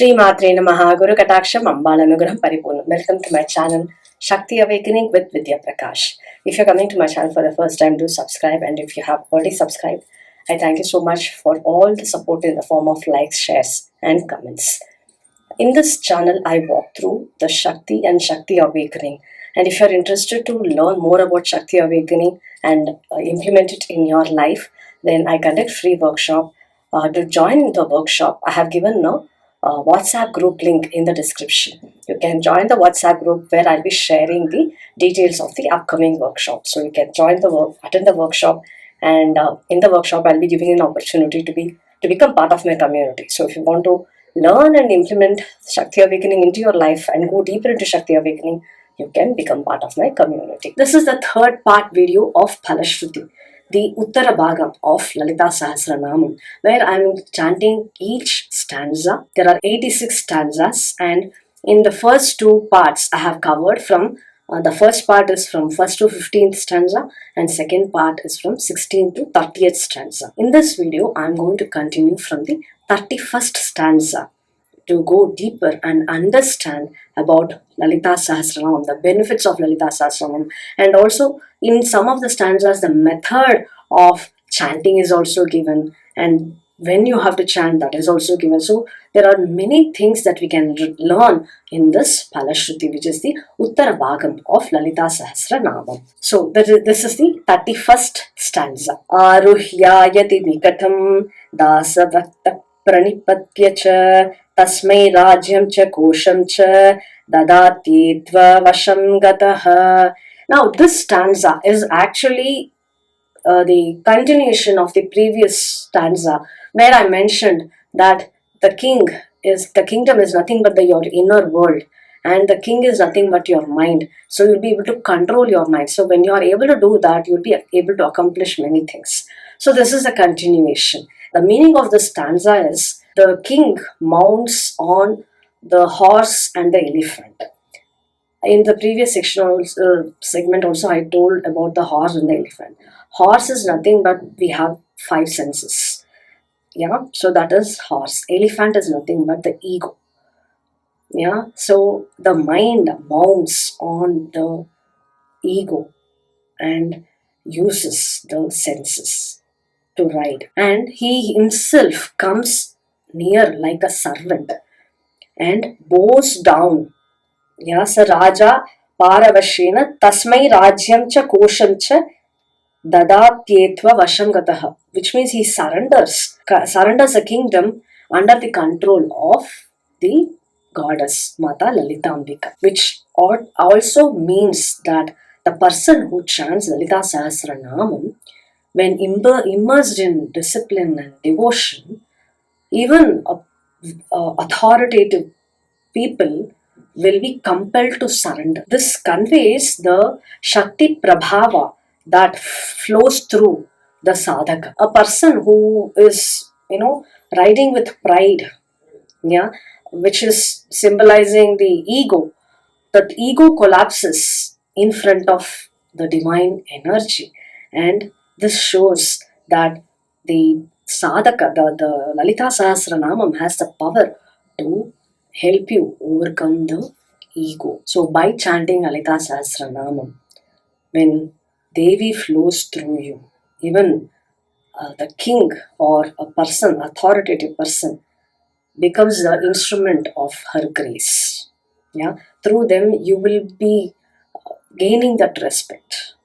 Shri Matre Namaha Guru Kataksham Ambalanugraham Paripurnam. Welcome to my channel Shakti Awakening with Vidhyaa Prakash. If you're coming to my channel for the first time, do subscribe, and if you have already subscribed, I thank you so much for all the support in the form of likes, shares and comments. In this channel, I walk through the Shakti and Shakti Awakening. And if you're interested to learn more about Shakti Awakening and implement it in your life, then I conduct free workshop. To join the workshop, I have given a WhatsApp group link in the description. You can join the WhatsApp group where I'll be sharing the details of the upcoming workshop. So you can join attend the workshop, and in the workshop I'll be giving an opportunity to become part of my community. So if you want to learn and implement Shakti Awakening into your life and go deeper into Shakti Awakening, you can become part of my community. This is the third part video of Phalashruti, the Uttara Bhagam of Lalita Sahasranamam, where I am chanting each stanza. There are 86 stanzas, and in the first two parts I have covered from the first part is from 1st to 15th stanza, and second part is from 16th to 30th stanza. In this video, I am going to continue from the 31st stanza to go deeper and understand about Lalita Sahasranamam, the benefits of Lalita Sahasranamam, and also in some of the stanzas the method of chanting is also given, and when you have to chant, that is also given. So there are many things that we can learn in this Phalashruti, which is the Uttara Bhagam of Lalita Sahasranamam. So this is the 31st stanza. Aruhyayati nikatam dasavakta pranipatya cha tasmai rajyam cha kosham cha dadati tva vasham gataha. Now this stanza is actually the continuation of the previous stanza, where I mentioned that the kingdom is nothing but your inner world, and the king is nothing but your mind. So you'll be able to control your mind. So when you are able to do that, you'll be able to accomplish many things. So this is a continuation. The meaning of this stanza is the king mounts on the horse and the elephant. In the previous segment also, I told about the horse and the elephant. Horse is nothing but we have 5 senses. Yeah, so that is horse. Elephant is nothing but the ego. Yeah, so the mind mounts on the ego and uses the senses to ride. And he himself comes near like a servant and bows down. Yeah, sa Raja Paravashena Tasmai Rajyam cha Kosham cha Dadatyetva Vasham Gataha, which means he surrenders a kingdom under the control of the goddess Mata Lalita Ambika, which also means that the person who chants Lalita Sahasranamam, when immersed in discipline and devotion, even authoritative people will be compelled to surrender. This conveys the Shakti Prabhava that flows through the sadhaka. A person who is, riding with pride, yeah, which is symbolizing the ego, that ego collapses in front of the divine energy, and this shows that the sadhaka, the Lalita Sahasranamam, has the power to help you overcome the ego. So by chanting Lalita Sahasranamam, when Devi flows through you, even the king or a person, authoritative person, becomes the instrument of her grace. Yeah, through them you will be gaining that respect.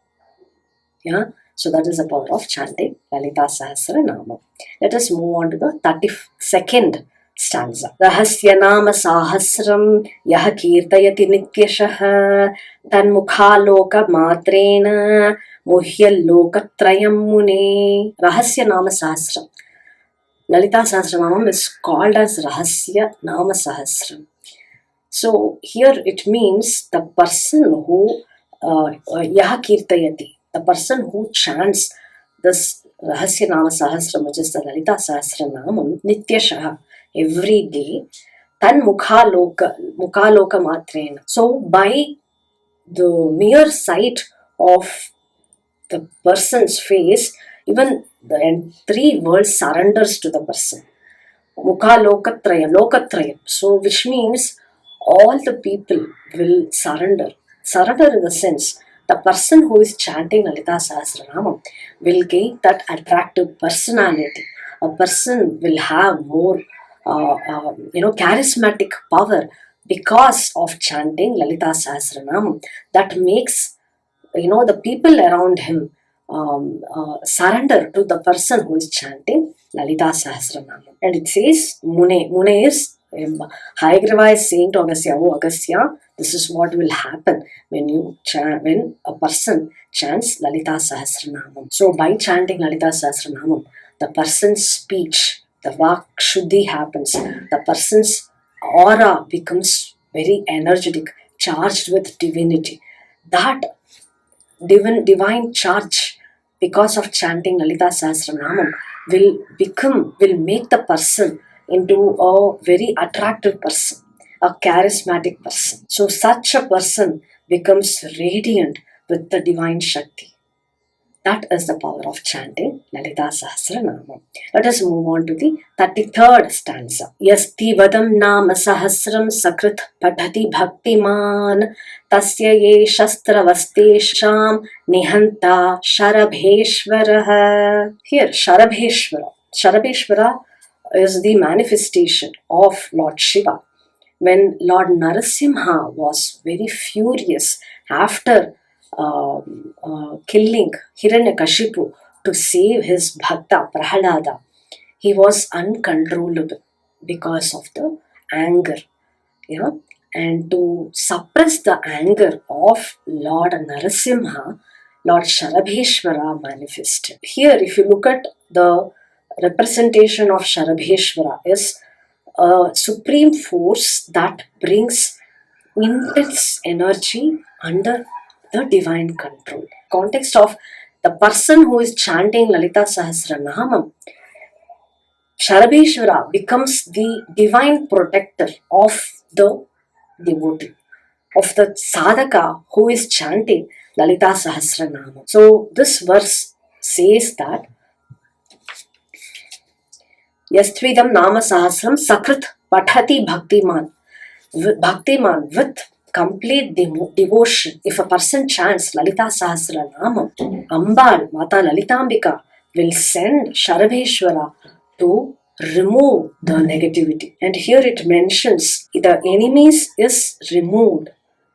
Yeah, so that is the power of chanting Lalita Sahasranama. Let us move on to the 32nd stanza. Rahasyanama sahasram yaha kirtayati nityashah tanmukhaloka matrena muhyalokatrayam mune. Rahasyanama sahasram. Lalita Sahasranamam is called as Rahasya Nama Sahasram. So here it means the person who yaha kirtayati, the person who chants this Rahasya Nama Sahasram, which is the Lalita Sahasranamam, Nityashaha, every day, tan mukhaloka matrena. So by the mere sight of the person's face, even the 3 worlds surrenders to the person. Mukha Lokatrayam. So, which means all the people will surrender. Surrender in the sense, the person who is chanting Lalita Sahasranamam will gain that attractive personality. A person will have more, charismatic power because of chanting Lalita Sahasranamam. That makes the people around him surrender to the person who is chanting Lalita Sahasranama. And it says, Mune is, Hayagriva is saying to Agastya, oh Agastya, this is what will happen when a person chants Lalita Sahasranamam. So by chanting Lalita Sahasranamam, the person's speech, the vak shuddhi happens, the person's aura becomes very energetic, charged with divinity. That divine charge, because of chanting Lalita Sahasranamam, will make the person into a very attractive person, a charismatic person. So such a person becomes radiant with the divine Shakti. That is the power of chanting Lalita Sahasranamam. Let us move on to the 33rd stanza. Yasti vadam nama sahasram sakrit padhati bhaktiman tasya ye shastravastesham nihanta sharabheshwarah. Here, Sharabheshwara. Sharabheshwara is the manifestation of Lord Shiva. When Lord Narasimha was very furious after killing Hiranyakashipu to save his bhakta Prahalada, he was uncontrollable because of the anger, and to suppress the anger of Lord Narasimha, Lord Sharabheshwara manifested. Here, if you look at the representation of Sharabheshwara, is a supreme force that brings intense energy under the divine control. Context of the person who is chanting Lalita Sahasranamam, Sharabheshwara becomes the divine protector of the devotee, of the sadhaka who is chanting Lalita Sahasranamam. So this verse says that Yastvidam Nama Sahasram Sakrit Pathati Bhaktiman. Bhaktiman, with complete devotion, if a person chants Lalita Sahasranamam, Ambal, Mata Lalitambika, will send Sharabheshwara to remove the negativity. And here it mentions the enemies is removed.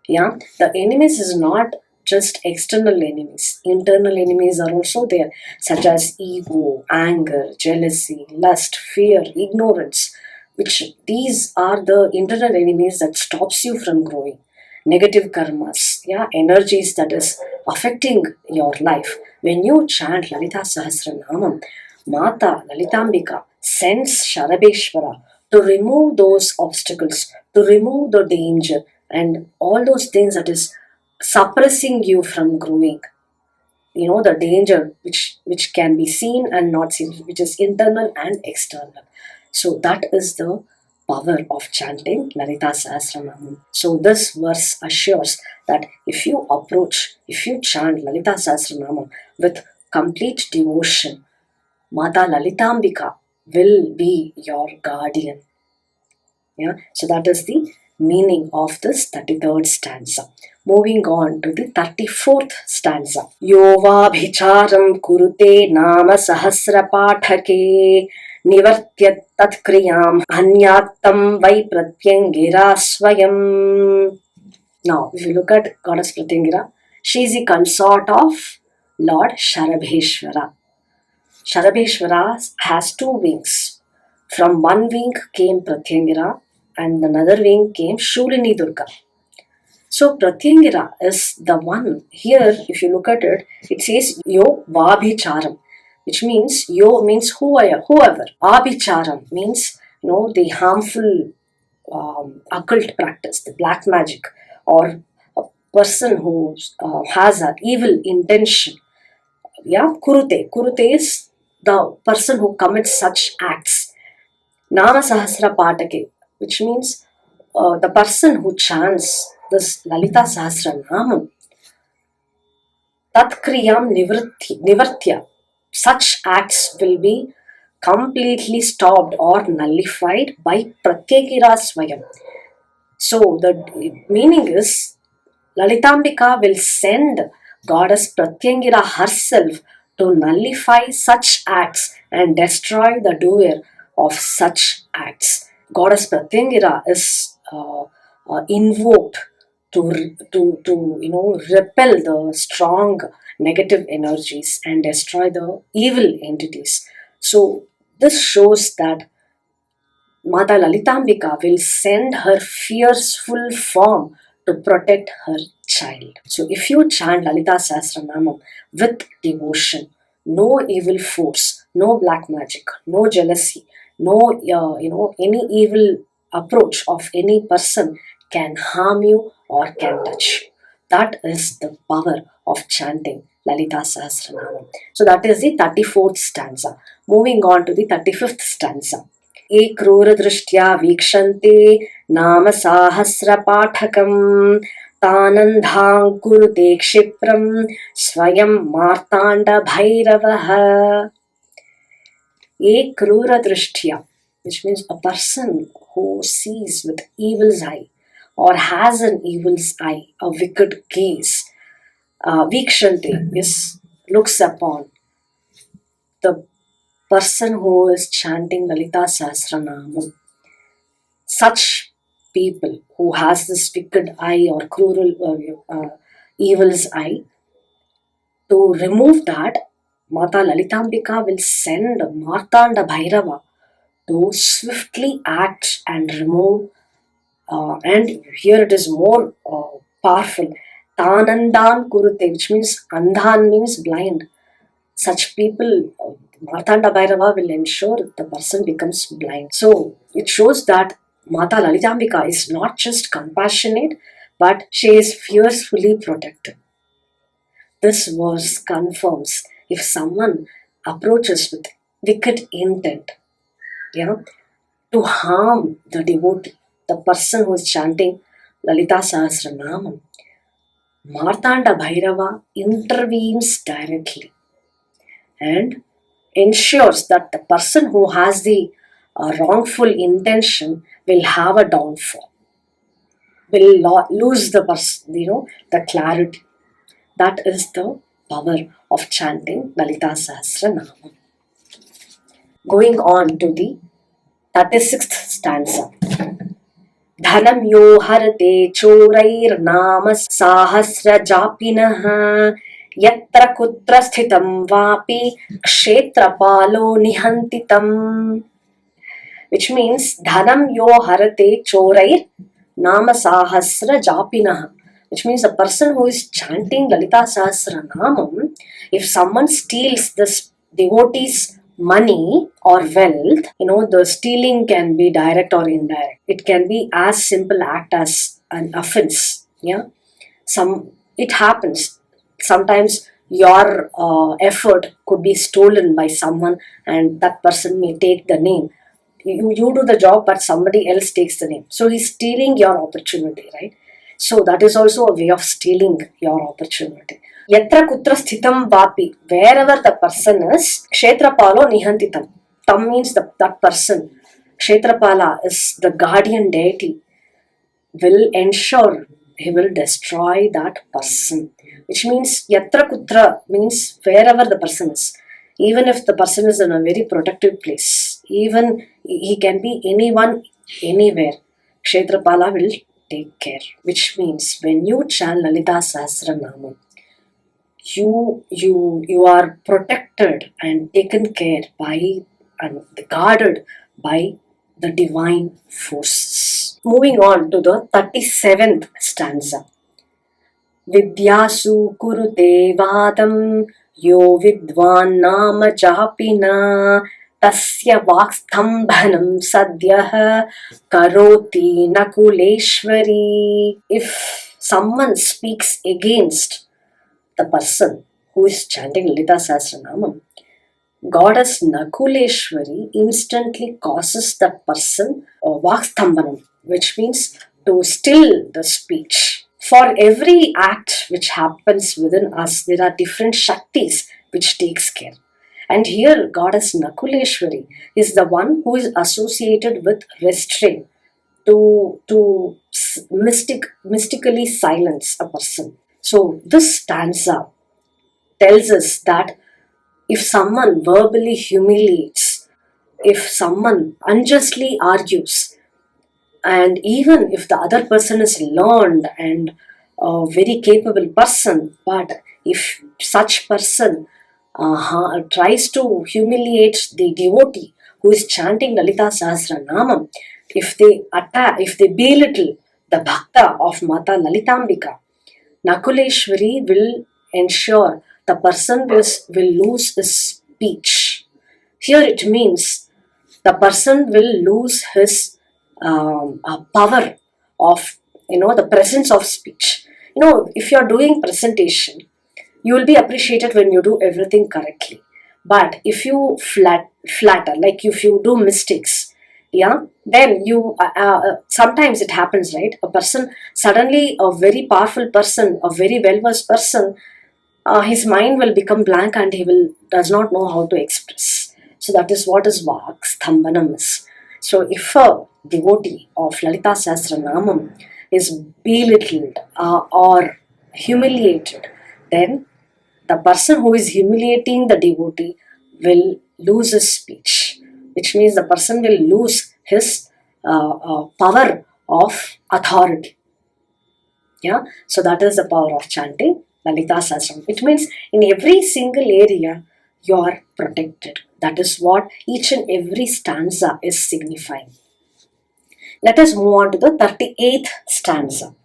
Yeah, the enemies is not just external enemies. Internal enemies are also there, such as ego, anger, jealousy, lust, fear, ignorance, which these are the internal enemies that stops you from growing. Negative karmas, energies that is affecting your life. When you chant Lalita Sahasranamam, Mata Lalitambika sends Sharabheshwara to remove those obstacles, to remove the danger and all those things that is suppressing you from growing. The danger which can be seen and not seen, which is internal and external. So that is the power of chanting Lalita Sahasranamam. So this verse assures that if you chant Lalita Sahasranamam with complete devotion, Mata Lalitambika will be your guardian. So that is the meaning of this 33rd stanza. Moving on to the 34th stanza. Yovabhicharam kurute nama sahasra pathake nivartyat tatkriyam anyattam vai pratyangira swayam. Now, if you look at Goddess Pratyangira, she is the consort of Lord Sharabheshwara. Sharabheshwara has two wings. From one wing came Pratyangira and another wing came Shulini Durga. So Pratyangira is the one. Here, if you look at it, it says Yo Vabhicharam, which means Yo means whoever. Abhicharam means the harmful occult practice, the black magic, or a person who has an evil intention. Kurute is the person who commits such acts. Nama Sahasra Patake, which means the person who chants this Lalita Sahasranamam, Tatkriyam Nivartya, such acts will be completely stopped or nullified by Pratyekira Swayam. So the meaning is Lalitambika will send goddess Pratyangira herself to nullify such acts and destroy the doer of such acts. Goddess Pratyangira is invoked to repel the strong negative energies and destroy the evil entities. So this shows that Mata Lalitambika will send her fierceful form to protect her child. So if you chant Lalita Sahasranamam with devotion, no evil force, no black magic, no jealousy, no any evil approach of any person can harm you or can touch you. That is the power of chanting Lalita Sahasranamam. So that is the 34th stanza. Moving on to the 35th stanza. ये क्रूरदृष्ट्या वीक्षन्ते नाम साहस्रपाठकम् तानन्धाङ्कुरुते क्षिप्रं स्वयं मार्ताण्डभैरवः. ये क्रूरदृष्ट्या, which means a person who sees with evil's eye or has an evil's eye, a wicked gaze. Vikshante is looks upon the person who is chanting Lalita Sahasranamam. Such people who has this wicked eye or cruel evil's eye, to remove that, Mata Lalitambika will send Martanda Bhairava to swiftly act and remove, and here it is more powerful. Tanandan Kurute, which means Andhan means blind. Such people, Martanda Bhairava will ensure the person becomes blind. So it shows that Mata Lalitambika is not just compassionate, but she is fiercely protective. This verse confirms if someone approaches with wicked intent, to harm the devotee, the person who is chanting Lalita Sahasranamam, Martanda Bhairava intervenes directly and ensures that the person who has the wrongful intention will have a downfall, will lose the person, the clarity. That is the power of chanting Lalita Sahasranama. Going on to the 36th stanza. Dhanam yo harate chorairnama sahasrajapinah yatra kutra sthitam vapi kshetrapalo nihantitam. Which means dhanam yo harate chorair nama sahasra japinah, which means a person who is chanting Lalita Sahasranamam, if someone steals this devotee's money or wealth, the stealing can be direct or indirect. It can be as simple act as an offense. It happens sometimes. Your effort could be stolen by someone and that person may take the name. You do the job, but somebody else takes the name. So he's stealing your opportunity, right? So that is also a way of stealing your opportunity. Yatra kutra sthitam vapi, wherever the person is, kshetrapalo nihantitam. Tam means that person. Kshetrapala is the guardian deity, will ensure he will destroy that person. Which means yatra kutra means wherever the person is. Even if the person is in a very protective place, even he can be anyone, anywhere, Kshetrapala will take care. Which means when you chant Lalita Sahasranamam, you are protected and taken care by and guarded by the divine forces. Moving on to the 37th stanza. Vidhyasu kurute vadam yo vidvan nama japina tasya vakstambhanam sadyah karoti nakuleshwari. If someone speaks against the person who is chanting Lalita Sahasranamam, Goddess Nakuleshwari instantly causes that person vakstambhanam, which means to still the speech. For every act which happens within us, there are different Shaktis which takes care. And here goddess Nakuleshwari is the one who is associated with restraint, to mystically silence a person. So this stanza tells us that if someone verbally humiliates, if someone unjustly argues, and even if the other person is learned and a very capable person, but if such person tries to humiliate the devotee who is chanting Lalita Sahasranamam, if they attack, if they belittle the bhakta of Mata Lalitambika, Nakuleshwari will ensure the person will lose his speech. Here it means the person will lose his power of, the presence of speech. If you're doing presentation, you will be appreciated when you do everything correctly. But if you flatter, like if you do mistakes, yeah, then you sometimes it happens, right? A person suddenly, a very powerful person, a very well-versed person, his mind will become blank and he will does not know how to express. So that is what is Vak Sthambanam is. So if a devotee of Lalita Sahasranamam is belittled or humiliated, then the person who is humiliating the devotee will lose his speech, which means the person will lose his power of authority. Yeah, so that is the power of chanting Lalita Sahasranam. It means in every single area you are protected. That is what each and every stanza is signifying. Let us move on to the 38th stanza.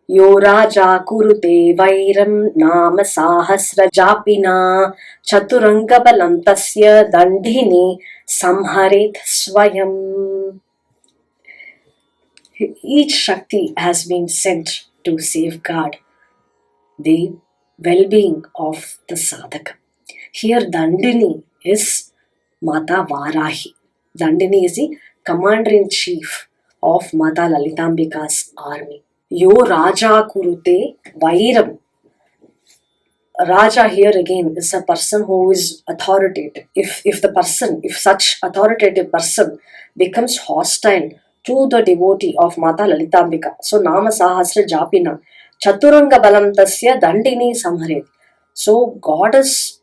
Yo raja kurute vairam nama sahasra japina chaturanga balam tasya dandhini samharet swayam. Each Shakti has been sent to safeguard the well-being of the sadhaka. Here Dandini is Mata Varahi. Dandini is the commander-in-chief of Mata Lalitambika's army. Yo Raja Kurute Vairam. Raja here again is a person who is authoritative. If such authoritative person becomes hostile to the devotee of Mata Lalitambika, so Nama Sahasra Japina, Chaturanga Balam Tasya Dandini Samharet. So goddess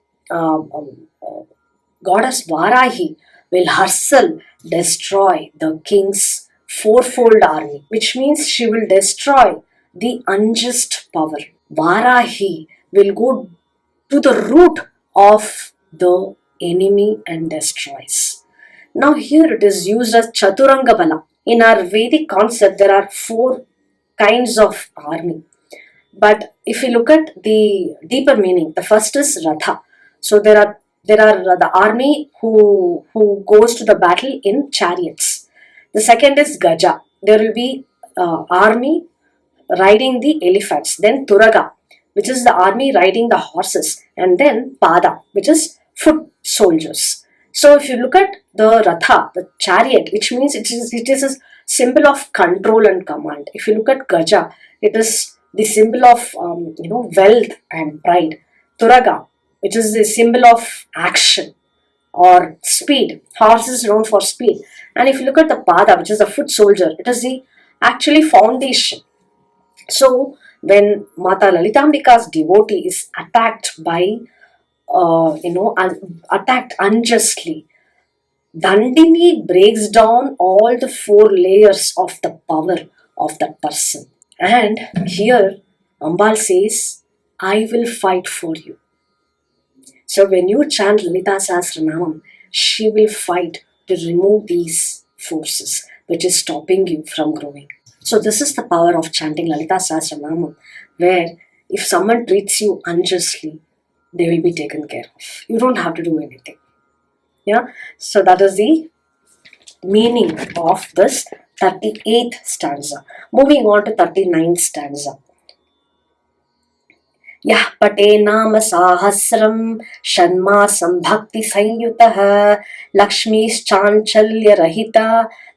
Varahi will herself destroy the king's fourfold army, which means she will destroy the unjust power. Varahi will go to the root of the enemy and destroys. Now here it is used as Chaturanga Bala. In our Vedic concept, there are four kinds of army. But if you look at the deeper meaning, the first is Ratha. So there are the army who goes to the battle in chariots. The second is Gaja. There will be army riding the elephants. Then Turaga, which is the army riding the horses. And then Pada, which is foot soldiers. So if you look at the Ratha, the chariot, which means it is a symbol of control and command. If you look at Gaja, it is the symbol of wealth and pride. Turaga, which is the symbol of action or speed. Horse is known for speed. And if you look at the Pada, which is the foot soldier, it is the actually foundation. So when Mata Lalitambika's devotee is attacked by, attacked unjustly, Dandini breaks down all the four layers of the power of that person. And here Ambal says, I will fight for you. So when you chant Lalita Sahasranamam, she will fight to remove these forces which is stopping you from growing. So this is the power of chanting Lalita Sahasranamam, where if someone treats you unjustly, they will be taken care of. You don't have to do anything. Yeah. So that is the meaning of this 38th stanza. Moving on to 39th stanza. यः पटे नाम साहस्रं षण्मासं भक्ति संयुतः लक्ष्मीश्चाञ्चल्य रहिता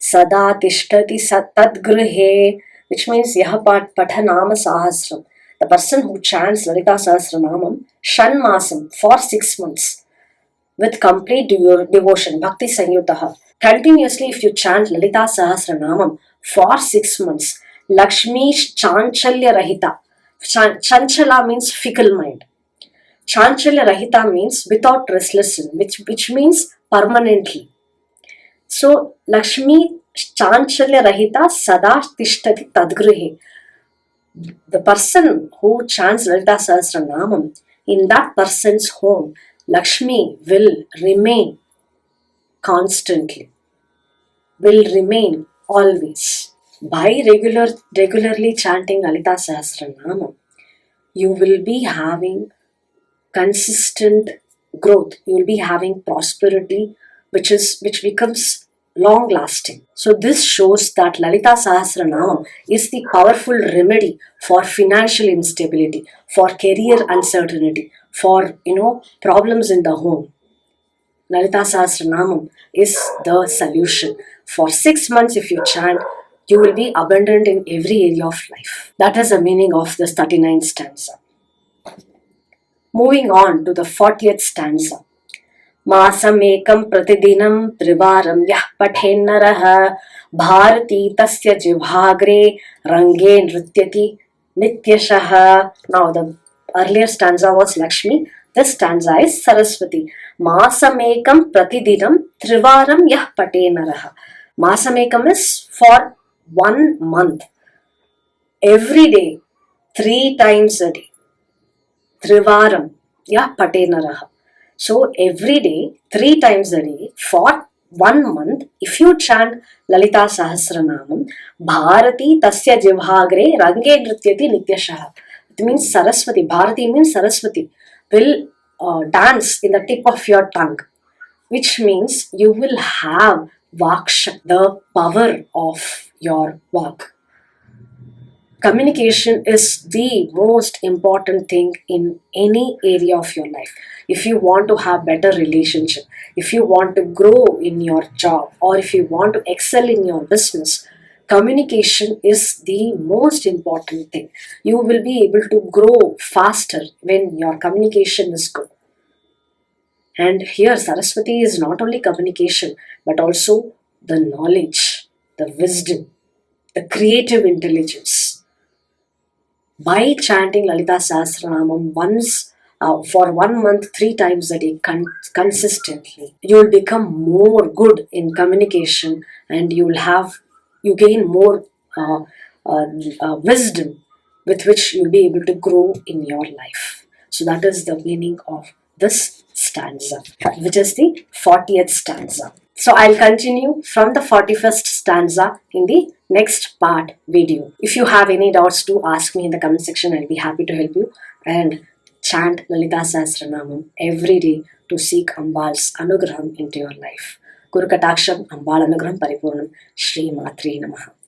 सदा तिष्ठति तद्गृहे, which means यः पठ नाम sahasram, the person who chants Lalita Sahasranamam Shanmasam for 6 months, with complete devotion, Bhakti Sanyutaha. Continuously, if you chant Lalita Sahasranamam for 6 months, Lakshmi Chanchalya Rahita. Chanchala means fickle mind. Chanchalya Rahita means without restlessness, which means permanently. So, Lakshmi Chanchalya Rahita Sada Tishtati Tadgrihe. The person who chants Lalita Sahasranamam, in that person's home, Lakshmi will remain constantly, will remain always. By regularly chanting Lalita Sahasranamam, you will be having consistent growth. You will be having prosperity, which becomes long lasting. So this shows that Lalita Sahasranamam is the powerful remedy for financial instability, for career uncertainty, for problems in the home. Lalita Sahasranamam is the solution. For 6 months, if you chant, you will be abundant in every area of life. That is the meaning of this 39th stanza. Moving on to the 40th stanza. Masamekam pratidinam trivaram yah pathenaraha bharati tasya jivhagre range nrityati nityashaha. Now the earlier stanza was Lakshmi. This stanza is Saraswati. Masamekam pratidinam trivaram yah pathenaraha. Masamekam is for 1 month. Every day, 3 times a day. Trivaram, patenaraha. So every day, 3 times a day, for 1 month, if you chant Lalita Sahasranamam, Bharati Tasya Jivhagre Range Nrityati Nityashaha. It means Saraswati. Bharati means Saraswati. Will dance in the tip of your tongue, which means you will have Vaksha, the power of your Vak. Communication is the most important thing in any area of your life. If you want to have better relationship, if you want to grow in your job, or if you want to excel in your business, communication is the most important thing. You will be able to grow faster when your communication is good. And here Saraswati is not only communication, but also the knowledge, the wisdom, the creative intelligence. By chanting Lalita Sahasranamam for 1 month, 3 times a day consistently, you will become more good in communication, and you gain more wisdom with which you'll be able to grow in your life. So that is the meaning of this stanza, which is the 40th stanza. So I'll continue from the 41st stanza in the next part video. If you have any doubts, do ask me in the comment section. I'll be happy to help you. And chant Lalita Sahasranamam every day to seek Ambal's Anugraham into your life. Guru Kataksham Ambal Anugraham Paripurnam Shri Matri Namaha.